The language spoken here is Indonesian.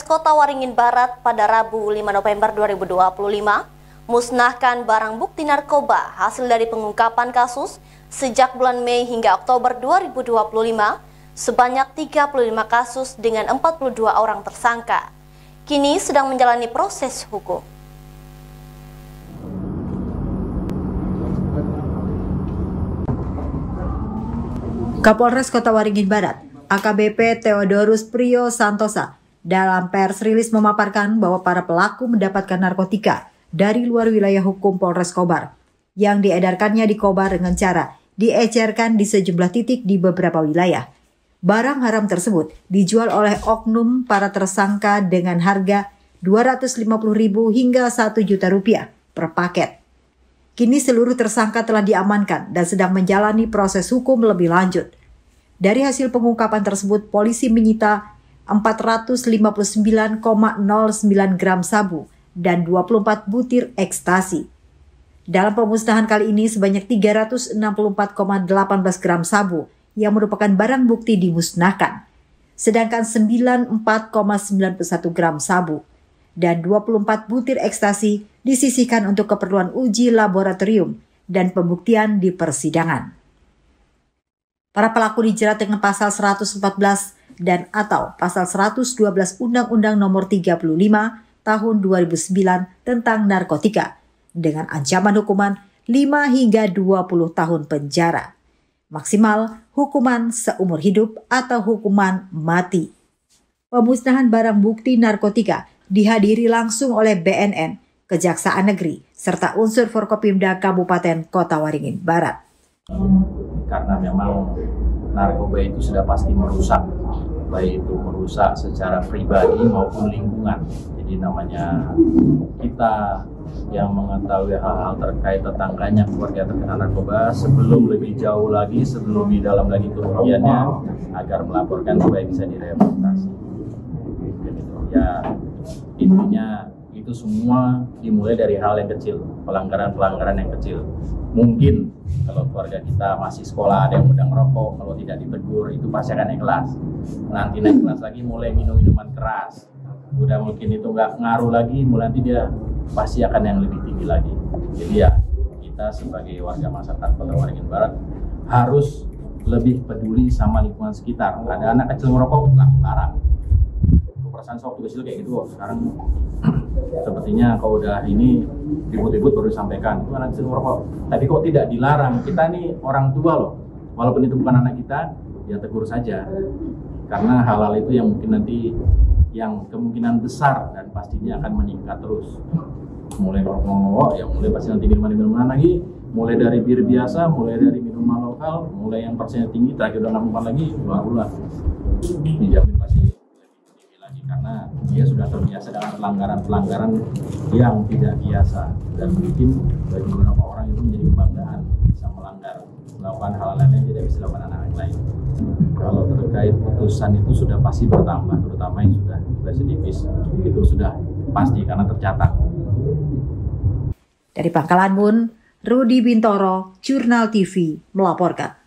Kapolres Kota Waringin Barat pada Rabu 5 November 2025 musnahkan barang bukti narkoba hasil dari pengungkapan kasus sejak bulan Mei hingga Oktober 2025 sebanyak 35 kasus dengan 42 orang tersangka. Kini sedang menjalani proses hukum. Kapolres Kota Waringin Barat, AKBP Theodorus Priyo Santosa, dalam pers rilis memaparkan bahwa para pelaku mendapatkan narkotika dari luar wilayah hukum Polres Kobar, yang diedarkannya di Kobar dengan cara diecerkan di sejumlah titik di beberapa wilayah. Barang haram tersebut dijual oleh oknum para tersangka dengan harga Rp250.000 hingga Rp1.000.000 per paket. Kini seluruh tersangka telah diamankan dan sedang menjalani proses hukum lebih lanjut. Dari hasil pengungkapan tersebut, polisi menyita 459,09 gram sabu dan 24 butir ekstasi. Dalam pemusnahan kali ini sebanyak 364,18 gram sabu yang merupakan barang bukti dimusnahkan, sedangkan 94,91 gram sabu dan 24 butir ekstasi disisihkan untuk keperluan uji laboratorium dan pembuktian di persidangan. Para pelaku dijerat dengan pasal 114 dan atau pasal 112 Undang-Undang Nomor 35 Tahun 2009 tentang narkotika dengan ancaman hukuman 5 hingga 20 tahun penjara. Maksimal hukuman seumur hidup atau hukuman mati. Pemusnahan barang bukti narkotika dihadiri langsung oleh BNN, Kejaksaan Negeri, serta unsur Forkopimda Kabupaten Kota Waringin Barat. Karena memang narkoba itu sudah pasti merusak, baik itu merusak secara pribadi maupun lingkungan. Jadi namanya kita yang mengetahui hal-hal terkait tetangganya, keluarga terkena narkoba, sebelum lebih jauh lagi, sebelum lebih dalam lagi kerugiannya, agar melaporkan supaya bisa direhabilitasi. Ya, intinya itu semua dimulai dari hal yang kecil, pelanggaran-pelanggaran yang kecil. Mungkin kalau keluarga kita masih sekolah ada yang udah ngerokok, kalau tidak ditegur itu pasti akan naik kelas. Nanti naik kelas lagi mulai minum minuman keras, udah mungkin itu nggak ngaruh lagi, mulai nanti dia pasti akan yang lebih tinggi lagi. Jadi ya kita sebagai warga masyarakat Kota Waringin Barat harus lebih peduli sama lingkungan sekitar. Ada anak kecil merokok langsung larang. Perasaan waktu kecil kayak gitu, sekarang sepertinya kalau udah ini ribut-ribut baru disampaikan itu anak kecil merokok. Tapi kok tidak dilarang? Kita nih orang tua loh, walaupun itu bukan anak kita, ya tegur saja. Karena hal-hal itu yang mungkin nanti yang kemungkinan besar dan pastinya akan meningkat terus. Mulai ngomong-ngomong, ya mulai pasti nanti minuman-minuman lagi, mulai dari bir biasa, mulai dari minuman lokal, mulai yang persennya tinggi, terakhir udah nggak lagi, barulah dijamin pasti karena dia sudah terbiasa dengan pelanggaran-pelanggaran yang tidak biasa, dan mungkin bagi beberapa orang itu menjadi kebanggaan bisa melakukan hal lain yang tidak bisa dilakukan anak-anak lain. Kalau terkait putusan itu sudah pasti bertambah, terutama yang sudah residivis itu sudah pasti karena tercatat. Dari Pangkalan Bun, Rudi Bintoro, Jurnal TV melaporkan.